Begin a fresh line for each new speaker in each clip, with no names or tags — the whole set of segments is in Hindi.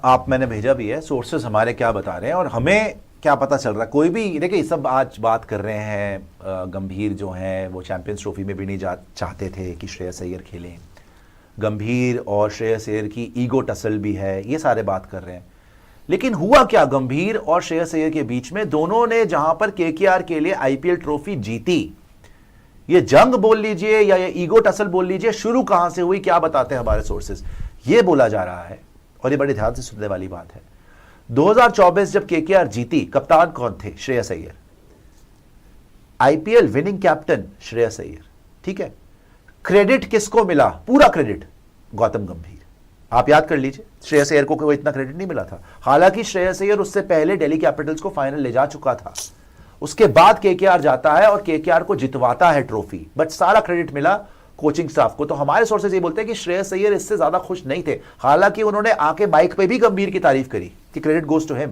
आप मैंने भेजा भी है, सोर्सेस हमारे क्या बता रहे हैं और हमें क्या पता चल रहा है। कोई भी देखिए, सब आज बात कर रहे हैं गंभीर जो हैं वो चैंपियंस ट्रॉफी में भी नहीं चाहते थे कि श्रेयस अय्यर खेलें। गंभीर और श्रेयस अय्यर की ईगो टसल भी है, ये सारे बात कर रहे हैं। लेकिन हुआ क्या गंभीर और श्रेयस अय्यर के बीच में? दोनों ने जहां पर केकेआर के लिए आईपीएल ट्रॉफी जीती, ये जंग बोल लीजिए या ये ईगो टसल बोल लीजिए, शुरू कहां से हुई क्या बताते हैं हमारे सोर्सेज? ये बोला जा रहा है और ये बड़े ध्यान से सुनने वाली बात है। 2024 जब केकेआर जीती, कप्तान कौन थे? Shreyas Iyer. IPL winning captain Shreyas Iyer, ठीक है। क्रेडिट किसको मिला? पूरा क्रेडिट गौतम गंभीर। आप याद कर लीजिए, श्रेयस अय्यर को कोई इतना क्रेडिट नहीं मिला था। हालांकि श्रेयस अय्यर उससे पहले दिल्ली कैपिटल्स को फाइनल ले जा चुका था। उसके बाद केकेआर जाता है और केकेआर को जितवाता है ट्रॉफी, बट सारा क्रेडिट मिला कोचिंग स्टाफ को। तो हमारे सोर्सेज ये बोलते हैं कि श्रेयस अय्यर इससे ज्यादा खुश नहीं थे। हालांकि उन्होंने आके माइक पे भी गंभीर की तारीफ करी कि क्रेडिट गोज टू हिम,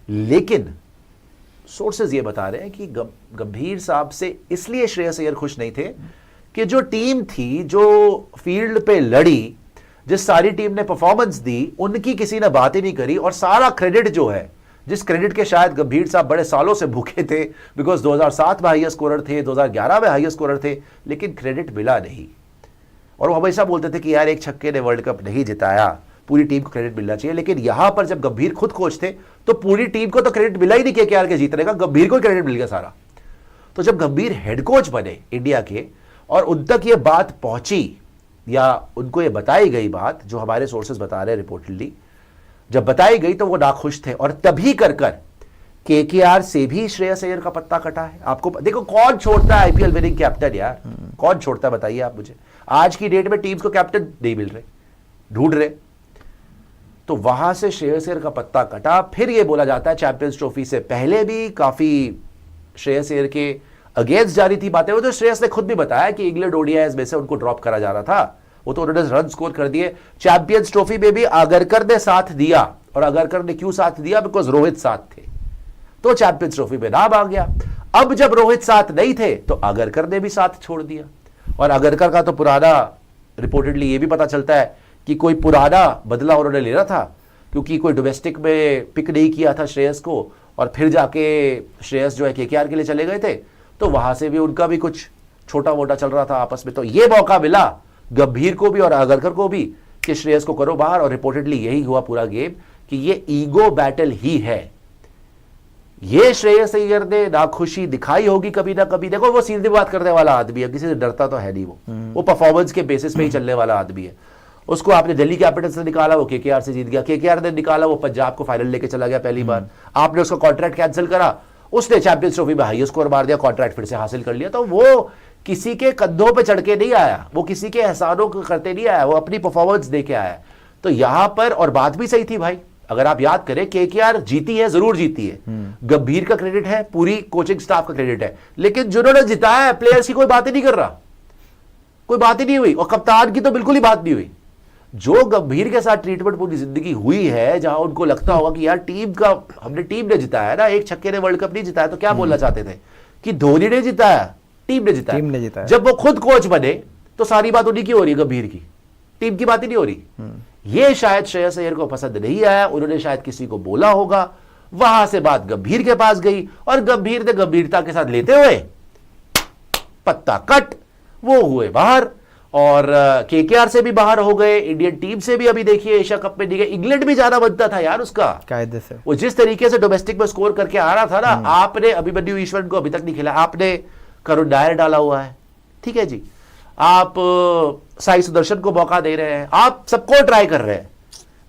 लेकिन सोर्सेज ये बता रहे हैं कि गंभीर साहब से इसलिए श्रेयस अय्यर खुश नहीं थे कि जो टीम थी, जो फील्ड पे लड़ी, जिस सारी टीम ने परफॉर्मेंस दी, उनकी किसी ने बात ही नहीं करी। और सारा क्रेडिट जो है, जिस क्रेडिट के शायद गंभीर साहब बड़े सालों से भूखे थे, बिकॉज 2007 में हाईएस्ट स्कोरर थे, 2011 में हाईएस्ट स्कोरर थे, लेकिन क्रेडिट मिला नहीं। और वो हमेशा बोलते थे कि यार एक छक्के ने वर्ल्ड कप नहीं जिताया, पूरी टीम को क्रेडिट मिलना चाहिए। लेकिन यहां पर जब गंभीर खुद कोच थे तो पूरी टीम को तो क्रेडिट मिला ही नहीं केकेआर के जीतने का, गंभीर को क्रेडिट मिल गया सारा। तो जब गंभीर हेड कोच बने इंडिया के और उन तक ये बात पहुंची या उनको ये बताई गई बात, जो हमारे सोर्सेज बता रहे हैं रिपोर्टेडली, जब बताई गई तो वो नाखुश थे। और तभी कर केकेआर से भी श्रेयस अय्यर का पत्ता कटा है। आपको देखो, कौन छोड़ता है आईपीएल विनिंग कैप्टन यार? कौन छोड़ता है बताइए आप मुझे। आज की डेट में टीम्स को कैप्टन नहीं मिल रहे, ढूंढ रहे। तो वहां से श्रेयस अय्यर का पत्ता कटा। फिर ये बोला जाता है चैंपियंस ट्रॉफी से पहले भी काफी श्रेयस अय्यर के अगेंस्ट जारी थी बातें। वो तो श्रेयस ने खुद भी बताया कि इंग्लैंड ओडीआईज में से उनको ड्रॉप करा जा रहा था। वो तो उन्होंने रन स्कोर कर दिए। चैंपियंस ट्रॉफी में भी आगरकर ने साथ दिया, और आगरकर ने क्यों साथ दिया? बिकॉज रोहित साथ थे, तो चैंपियंस ट्रॉफी में नाम आ गया। अब जब रोहित साथ नहीं थे तो आगरकर ने भी साथ छोड़ दिया। और आगरकर का तो पुराना, रिपोर्टेडली ये भी पता चलता है कि कोई पुराना बदला उन्होंने लेना था, क्योंकि कोई डोमेस्टिक में पिक नहीं किया था श्रेयस को, और फिर जाके श्रेयस जो है केकेआर के लिए चले गए थे, तो वहां से भी उनका भी कुछ छोटा मोटा चल रहा था आपस में। तो ये मौका मिला गंभीर को भी और आगरकर को भी कि श्रेयस को करो बाहर। और रिपोर्टेडली यही हुआ पूरा गेम, कि ये ईगो बैटल ही है। ये श्रेयस अय्यर ने नाखुशी दिखाई होगी कभी ना कभी। देखो, वो सीधी बात करने वाला आदमी है, किसी से डरता तो है नहीं। वो परफॉर्मेंस के बेसिस पे ही चलने वाला आदमी है। उसको आपने दिल्ली कैपिटल्स से निकाला, वो केकेआर से जीत गया। केकेआर ने निकाला, वो पंजाब को फाइनल लेके चला गया पहली बार। आपने उसका कॉन्ट्रैक्ट कैंसिल करा, उसने चैंपियंस ट्रॉफी में हाईएस्ट स्कोर मार दिया, कॉन्ट्रैक्ट फिर से हासिल कर लिया। तो वो किसी के कंधों पे चढ़ के नहीं आया, वो किसी के एहसानों को करते नहीं आया, वो अपनी परफॉर्मेंस दे के आया। तो यहां पर, और बात भी सही थी भाई, अगर आप याद करें, केकेआर जीती है, जरूर जीती है। गंभीर का क्रेडिट है, पूरी कोचिंग स्टाफ का क्रेडिट है, लेकिन जिन्होंने जिताया है प्लेयर्स की कोई बात ही नहीं कर रहा, कोई बात ही नहीं हुई। और कप्तान की तो बिल्कुल ही बात नहीं हुई। जो गंभीर के साथ ट्रीटमेंट पूरी जिंदगी हुई है, जहां उनको लगता होगा कि यार टीम ने जिताया है ना, एक छक्के ने वर्ल्ड कप नहीं जिताया, तो क्या बोलना चाहते थे कि धोनी ने जिताया, टीम ने जिताया। जब वो खुद कोच बने तो सारी बात उन्हीं की हो रही है, गंभीर की, टीम की बात ही नहीं हो रही। ये शायद श्रेयस अय्यर को पसंद नहीं आया, उन्होंने शायद किसी को बोला होगा, वहां से बात गंभीर के पास गई, और गंभीर ने गंभीरता के साथ लेते हुए पत्ता कट, वो हुए बाहर। और केकेआर से भी बाहर हो गए, इंडियन टीम से भी अभी देखिए एशिया कप में नहीं गए। इंग्लैंड भी जाना बनता था यार उसका, कायदे से। वो जिस तरीके से डोमेस्टिक में स्कोर करके आ रहा था ना, आपने अभिमन्यु ईश्वरन को अभी तक नहीं खेला, आपने करुण नायर डाला हुआ है, ठीक है जी, आप साई सुदर्शन को मौका दे रहे हैं, आप सबको ट्राई कर रहे हैं।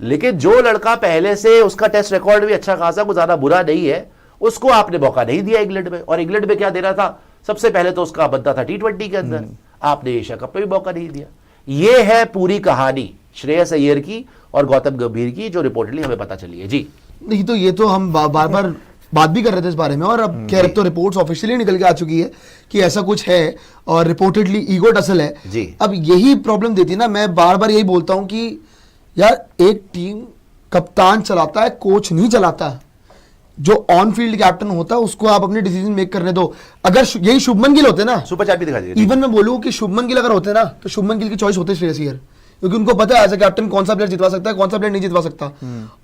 लेकिन जो लड़का पहले से, उसका टेस्ट रिकॉर्ड भी अच्छा खासा, कुछ ज्यादा बुरा नहीं है, उसको आपने मौका नहीं दिया इंग्लैंड में। और इंग्लैंड में क्या देना था? सबसे पहले तो उसका बनता था T20 के अंदर, आपने एशिया कप में भी मौका नहीं दिया। ये है पूरी कहानी श्रेयस अय्यर की और गौतम गंभीर की, जो रिपोर्टली हमें पता चली है जी।
नहीं तो ये तो हम बार बार बात भी कर रहे थे इस बारे में, और अब खैर तो रिपोर्ट्स ऑफिशियली निकल के आ चुकी है कि ऐसा कुछ है, और रिपोर्टेडली ईगो टसल है
जी।
अब यही प्रॉब्लम देती है ना, मैं बार बार यही बोलता हूं कि यार एक टीम कप्तान चलाता है, कोच नहीं चलाता। जो ऑन फील्ड कैप्टन होता है उसको आप अपने डिसीजन मेक करने दो। अगर यही शुभमन गिल होते ना,
सुपर चैट भी दिखा दीजिए।
इवन मैं बोलूं कि शुभमन गिल अगर होते ना, तो शुभमन गिल की चॉइस होती श्रेयस अय्यर, क्योंकि उनको पता है एज अ कैप्टन कौन सा प्लेयर जितवा सकता है, कौन सा प्लेयर नहीं जितवा सकता।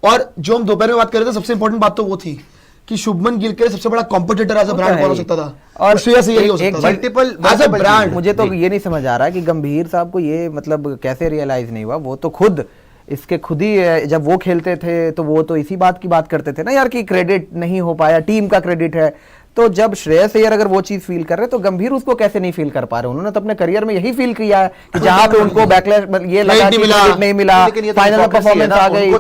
और जो हम दोपहर में बात कर रहे थे, सबसे इंपॉर्टेंट बात तो वो थी कि शुभमन गिल के सबसे बड़ा कॉम्पिटिटर एज अ ब्रांड कौन हो सकता था, और श्रेयस अय्यर ही हो सकता था
मल्टीपल
एज अ ब्रांड।
मुझे तो ये नहीं समझ आ रहा है कि गंभीर साहब को ये मतलब कैसे रियलाइज नहीं हुआ। वो तो खुद ही जब वो खेलते थे तो वो तो इसी बात की बात करते थे ना यार कि क्रेडिट नहीं हो पाया, टीम का क्रेडिट है। तो जब श्रेयस अय्यर अगर वो चीज फील कर रहे हैं तो गंभीर उसको कैसे नहीं फील कर पा रहे? उन्होंने तो अपने करियर में यही फील किया है कि जहां पे उनको बैकलैश ये लगा कि क्रेडिट नहीं मिला, फाइनल में परफॉर्मेंस आ गई,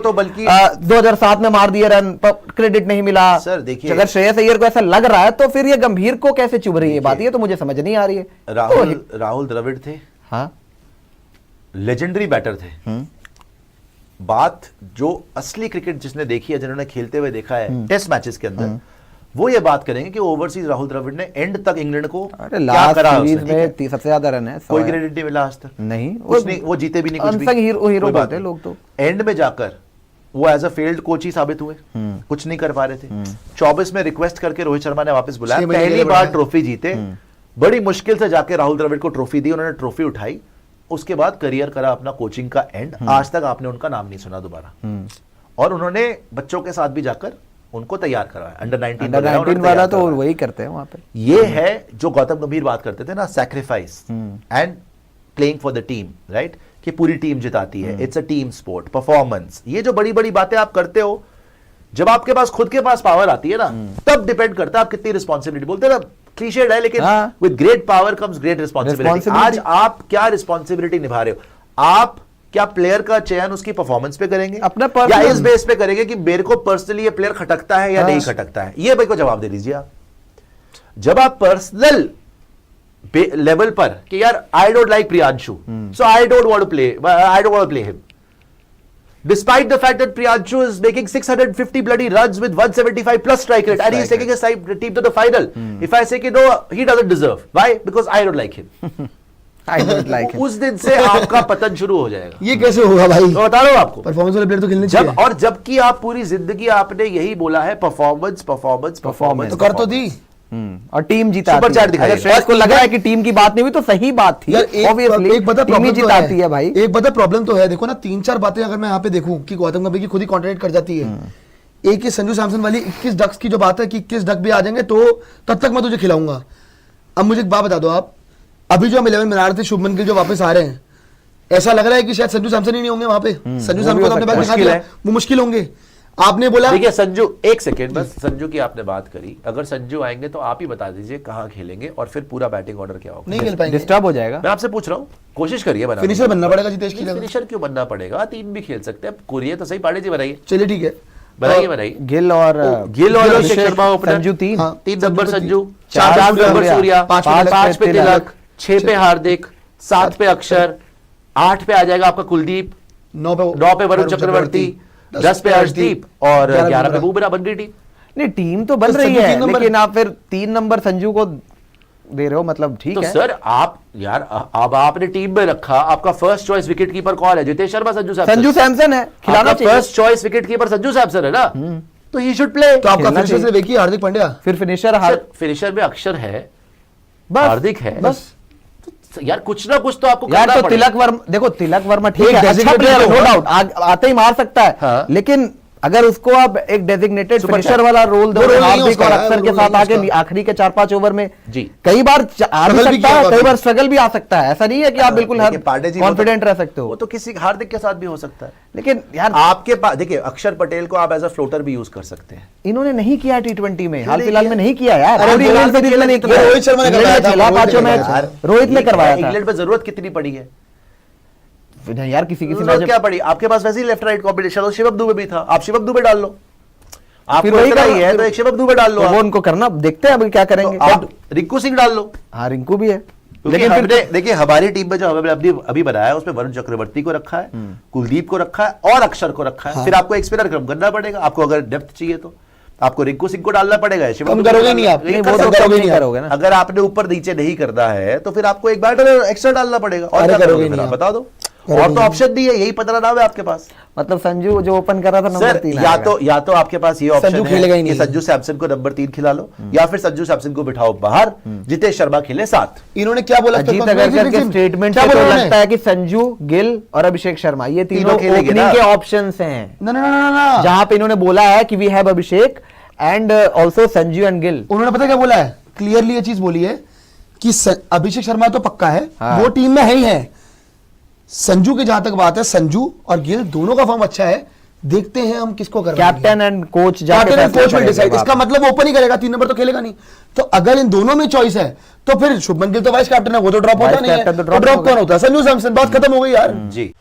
2007 में मार दिए रन, क्रेडिट नहीं मिला।
सर देखिए,
अगर श्रेयस अय्यर को ऐसा लग रहा है तो फिर ये गंभीर को कैसे चुभ रही है बात, ये तो मुझे समझ नहीं आ रही है।
राहुल द्रविड़ थे,
हाँ
लेजेंडरी बैटर थे। बात जो असली क्रिकेट जिसने देखी है, जिन्होंने खेलते हुए देखा है टेस्ट मैचेस के अंदर, वो ये बात करेंगे कि ओवरसीज राहुल द्रविड़ ने एंड तक इंग्लैंड को क्या करा
सीरीज में सबसे ज्यादा रन है।
कोई क्रेडिट नहीं मिला आज तक,
नहीं
वो जीते भी नहीं कुछ भी,
हीरो बोलते हैं लोग। तो
एंड में जाकर वो एज अ फेल्ड कोच ही साबित हुए, कुछ नहीं कर पा रहे थे। 24 में रिक्वेस्ट करके रोहित शर्मा ने वापस बुलाया, पहली बार ट्रॉफी जीते, बड़ी मुश्किल से जाके राहुल द्रविड़ को ट्रॉफी दी, उन्होंने ट्रॉफी उठाई, उसके बाद करियर करा अपना कोचिंग का एंड। आज तक आपने उनका नाम नहीं सुना दोबारा। और उन्होंने बच्चों के साथ भी जाकर उनको तैयार करवाया, अंडर 19
वाला तो वही करते हैं वहां पे।
ये है जो गौतम गंभीर बात करते थे ना, sacrifice and playing for the team, right, कि पूरी टीम जिताती है, it's a team sport, performance. ये जो बड़ी बड़ी बातें आप करते हो, जब आपके पास खुद के पास पावर आती है ना, तब डिपेंड करता है आप कितनी रिस्पॉन्सिबिलिटी, बोलते हैं ना क्लीशेड है, लेकिन with great power comes great responsibility. आज आप क्या रिस्पॉन्सिबिलिटी निभा रहे हो? आप क्या प्लेयर का चयन उसकी परफॉर्मेंस पे करेंगे
अपना
या इस बेस पे करेंगे कि मेरे को पर्सनली ये प्लेयर खटकता है या नहीं खटकता है? ये भाई को जवाब दे दीजिए आप। जब आप पर्सनल लेवल पर कि यार I don't like Priyanshu, so I don't want to play him, despite the fact that Priyanshu is making 650 bloody runs with 175 plus strike rate and he's taking his team to the final, if I say कि no, he doesn't deserve, why? Because I don't like him.
I don't like him.
उस दिन से आपका पतन शुरू हो जाएगा।
ये कैसे होगा भाई?
तो बता रहा हूं आपको,
परफॉर्मेंस वाले प्लेयर तो खेलने चाहिए।
और जबकि आप पूरी जिंदगी आपने यही बोला है परफॉर्मेंस परफॉर्मेंस परफॉर्मेंस,
तो कर तो दी
और टीम जीता।
सुपर चैट दिखाई।
श्रेयस को लग रहा है कि टीम की बात नहीं हुई तो सही बात थी।
ऑब्वियसली एक बता
टीम ही जिताती है भाई।
एक बता प्रॉब्लम तो है, देखो ना 3-4 बातें अगर मैं यहाँ पे देखूं कि गौतम गंभीर की खुद ही कॉन्ट्रैक्ट कर जाती है। एक ही संजू सैमसन वाली 21 डक्स की जो बात है कि 21 डक भी आ जाएंगे तो तब तक मैं तुझे खिलाऊंगा। अब मुझे एक बात बता दो आप, अभी जो हम 11 बना रहे थे, शुभमन गिल जो वापस आ रहे हैं, ऐसा लग रहा है कि शायद संजू सैमसन ही नहीं होंगे वहां पे। संजू सैमसन को तो अपने पास दिखा दिया, वो मुश्किल होंगे। आपने बोला
देखिए संजू, एक सेकेंड बस, संजू की आपने बात करी, अगर संजू आएंगे तो आप ही बता दीजिए कहां खेलेंगे और फिर पूरा बैटिंग ऑर्डर क्या होगा।
नहीं खेल पाएंगे,
डिस्टर्ब हो जाएगा।
मैं आपसे पूछ रहा हूं, कोशिश करिए बनाने।
फिनिशर बनना पड़ेगा जितेश की जगह।
फिनिशर क्यों बनना पड़ेगा? 3 भी खेल सकते हैं, कोरिया तो सही, पांडे जी बनाइए।
चलिए ठीक है,
बनाइए
गिल और
Abhishek Sharma opener,
Sanju
3 number Sanju,
4
number Surya,
5
पे तिलक, 6 पे हार्दिक, 7 पे अक्षर, 8 पे आ जाएगा आपका कुलदीप,
9
पे वरुण चक्रवर्ती, 10 पे अर्शदीप और 11 पे बुमराह। बन गई टीम।
नहीं टीम तो बन रही है, लेकिन आप फिर 3 नंबर संजू को दे रहे हो, मतलब ठीक
तो
है।
सर आप यार, अब आपने टीम में रखा, आपका फर्स्ट चॉइस विकेट कीपर कौन है? जितेश शर्मा, संजू
सैमसन है, खिलाना चाहिए।
First choice wicket keeper Sanju Samson है ना, तो ही शुड प्ले।
तो आपका फिनिशर सिर्फ एक ही हार्दिक पांड्या,
फिर
फिनिशर में अक्षर है,
बस
हार्दिक है,
बस
यार कुछ ना कुछ तो आपको
यार।
करना
तो
पड़ेगा।
तिलक वर्मा, देखो तिलक वर्मा ठीक
एक
है, अच्छा
designated
प्लेयर, नो
होगा।
डाउट, आते ही मार सकता है,
हाँ।
लेकिन अगर उसको आप एक डेजिग्नेटेड
सुपर
फिनिशर
चैट।
वाला रोल दो,
वो रोल नहीं
हार्दिक
उसका
और
है,
अक्षर
वो
के
रोल
साथ
नहीं
आके
उसका।
आखिरी के 4-5 ओवर में
जी
कई बार आ भी
Struggle भी
सकता
किया
है,
होगा
कई बार
फिर।
स्ट्रगल भी आ सकता है। ऐसा नहीं है कि आप बिल्कुल
देखिए, पांडे जी
कॉन्फिडेंट रह सकते
वो
हो,
तो किसी हार्दिक के साथ भी हो सकता है,
लेकिन यार
आपके पास देखिए अक्षर पटेल को आप एज अ फ्लोटर भी यूज कर सकते हैं।
इन्होंने नहीं किया T20 में, हाल
नहीं
फिलहाल
किया?
में नहीं किया यार।
अरे
पूरी
रोहित
इंग्लैंड सीरीज में नहीं किया,
रोहित शर्मा ने करवाया था,
खेला
रोहित
5
ने
मैच,
करवाया था।
रोहित ने करवाया था।
इंग्लैंड पे जरूरत कितनी पड़ी है?
यार किसी
जरूरत क्या पड़ी? आपके पास वैसे ही लेफ्ट राइट कॉम्बिनेशन, और शिवम दुबे भी था, आप शिवम दुबे डाल लो, आपको
फिर वही
इतना ही
करना,
है तो एक शिवम दुबे डाल लो।
तो
आप।
वो उनको करना, देखते हैं अभी क्या करेंगे।
तो आप रिंकू सिंह डाल लो।
हाँ रिंकू भी है,
लेकिन हमने देखिए हमारी टीम में जो हमने अभी बनाया है उसमें वरुण चक्रवर्ती को रखा है, कुलदीप को रखा है और अक्षर को रखा है। फिर आपको एक स्पिनर कम करना पड़ेगा, आपको अगर डेप्थ चाहिए तो आपको रिंकू सिंह को डालना पड़ेगा।
कम करोगे नहीं आप,
नहीं, वो तो कम नहीं करोगे ना।
अगर आपने ऊपर नीचे नहीं करना है तो फिर आपको एक बैटर एक्स्ट्रा डालना पड़ेगा। और
अरे
क्या
करोगे
करोगे
नहीं
फिर आप
आप।
बता दो। और तो ऑप्शन नहीं है, यही 15 नाम है आपके पास।
मतलब संजू जो ओपन कर रहा था नंबर
सर
3
या तो आपके पास ये ऑप्शन
संजू खेलेगा ही
है कि
नहीं।
संजू सैमसन को नंबर 3 खिला लो, या फिर संजू सैमसन को बिठाओ बाहर, जितेश शर्मा खेले 7।
इन्होंने क्या बोला?
अजीत अगरकर के स्टेटमेंट से तो लगता है कि संजू, गिल और अभिषेक शर्मा ये तीनों
खेलेंगे ना।
ओपनिंग के ऑप्शंस हैं,
ना ना ना ना ना,
जहां पे इन्होंने बोला है कि we have Abhishek and also Sanju and Gill.
उन्होंने पता क्या बोला है? क्लियरली ये चीज बोली है कि अभिषेक शर्मा तो पक्का है,
हाँ।
वो टीम में है ही है। संजू की जहां तक बात है, संजू और गिल दोनों का फॉर्म अच्छा है, देखते हैं हम किसको कर
captain and coach
captain and coach will decide. इसका मतलब ओपन ही करेगा, 3 नंबर तो खेलेगा नहीं। तो अगर इन दोनों में चॉइस है तो फिर शुभमन गिल तो वाइस कैप्टन है, वो तो ड्रॉप होता
वाइस
नहीं है।
कैप्टन तो
तो ड्रॉप कौन होता है? संजू सैमसन। बात खत्म हो गई यार।
जी।